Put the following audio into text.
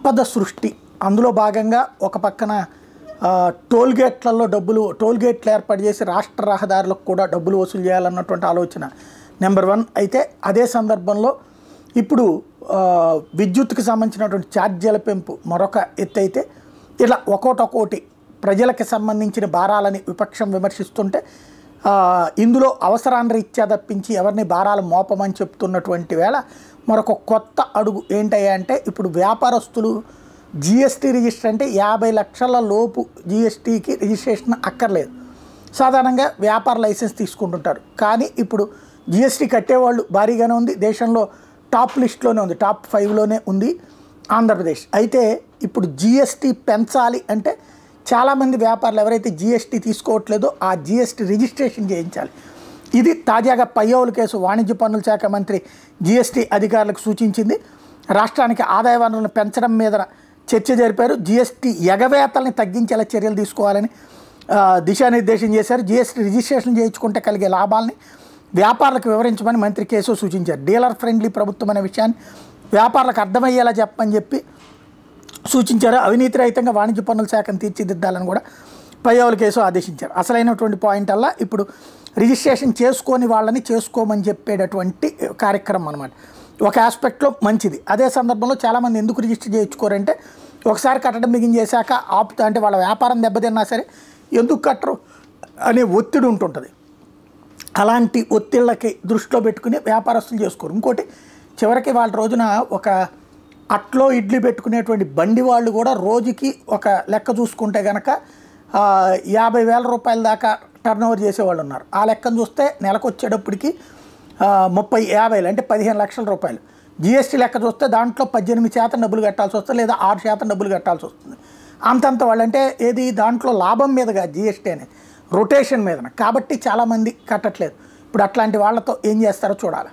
సంపద సృష్టి అందులో భాగంగా ఒక పక్కన టోల్గేట్లలో టోల్గేట్లు ఏర్పాటు చేసి రాష్ట్ర రహదారులకు కూడా డబ్బులు వసూలు చేయాలన్నటువంటి ఆలోచన నెంబర్ 1 అయితే అదే సందర్భంలో ఇప్పుడు విద్యుత్తుకు సంబంధించినటువంటి ఛార్జీల పెంపు మరొక ఎత్తు అయితే ఇలా ఒక్కోటి ప్రజలకు సంబంధించిన భారాలని విపక్షం విమర్శిస్తుంటే ఇందులో అవసరాన్ని రీత్యా తప్పించి ఎవరిని భారాలు మోపమని చెప్తున్నటువంటి వేళ మరొక కొత్త అడుగు ఏంటయ్యా అంటే ఇప్పుడు వ్యాపారస్తులు జిఎస్టీ రిజిస్టర్ అంటే 50 లక్షల లోపు జిఎస్టీకి రిజిస్ట్రేషన్ అక్కర్లేదు. సాధారణంగా వ్యాపార లైసెన్స్ తీసుకుంటుంటారు. కానీ ఇప్పుడు జిఎస్టీ కట్టేవాళ్ళు భారీగానే ఉంది. దేశంలో టాప్ లిస్ట్లోనే ఉంది, టాప్ 5లోనే ఉంది ఆంధ్రప్రదేశ్. అయితే ఇప్పుడు జిఎస్టీ పెంచాలి అంటే చాలామంది వ్యాపారులు ఎవరైతే జిఎస్టీ తీసుకోవట్లేదో ఆ జిఎస్టీ రిజిస్ట్రేషన్ చేయించాలి. ఇది తాజాగా పయ్యోవుల కేసు వాణిజ్య పన్నుల శాఖ మంత్రి జిఎస్టీ అధికారులకు సూచించింది. రాష్ట్రానికి ఆదాయ వనరులను పెంచడం మీద చర్చ జరిపారు. జిఎస్టీ ఎగవేతల్ని తగ్గించేలా చర్యలు తీసుకోవాలని దిశానిర్దేశం చేశారు. జిఎస్టీ రిజిస్ట్రేషన్ చేయించుకుంటే కలిగే లాభాలని వ్యాపారులకు వివరించమని మంత్రి కేసు సూచించారు. డీలర్ ఫ్రెండ్లీ ప్రభుత్వం అనే విషయాన్ని వ్యాపారులకు అర్థమయ్యేలా చెప్పని చెప్పి సూచించారు. అవినీతి రహితంగా వాణిజ్య పన్నుల శాఖను తీర్చిదిద్దాలని కూడా పయ్యోవుల కేసు ఆదేశించారు. అసలైనటువంటి పాయింట్ అలా ఇప్పుడు రిజిస్ట్రేషన్ చేసుకోని వాళ్ళని చేసుకోమని చెప్పేటటువంటి కార్యక్రమం అనమాట. ఒక ఆస్పెక్ట్లో మంచిది. అదే సందర్భంలో చాలామంది ఎందుకు రిజిస్టర్ చేయించుకోరంటే ఒకసారి కట్టడం బిగించేశాక ఆపుతా అంటే వాళ్ళ వ్యాపారం దెబ్బతిన్నా సరే ఎందుకు కట్టరు అనే ఒత్తిడి ఉంటుంటుంది. అలాంటి ఒత్తిళ్ళకి దృష్టిలో పెట్టుకుని వ్యాపారస్తులు చేసుకోరు. ఇంకోటి చివరికి వాళ్ళ రోజున ఒక అట్లో ఇడ్లీ పెట్టుకునేటువంటి బండి వాళ్ళు కూడా రోజుకి ఒక లెక్క చూసుకుంటే కనుక 50,000 రూపాయల దాకా టర్న్ ఓవర్ చేసేవాళ్ళు ఉన్నారు. ఆ లెక్కను చూస్తే నెలకు వచ్చేటప్పటికి 50,000 అంటే 15 లక్షల రూపాయలు. జిఎస్టీ లెక్క చూస్తే దాంట్లో 18% డబ్బులు కట్టాల్సి వస్తుంది, లేదా 6% డబ్బులు కట్టాల్సి వస్తుంది. అంతంత వాళ్ళంటే ఏది దాంట్లో లాభం మీదగా జిఎస్టీ అనేది రొటేషన్ మీద. కాబట్టి చాలామంది కట్టట్లేదు. ఇప్పుడు అట్లాంటి వాళ్ళతో ఏం చేస్తారో చూడాలి.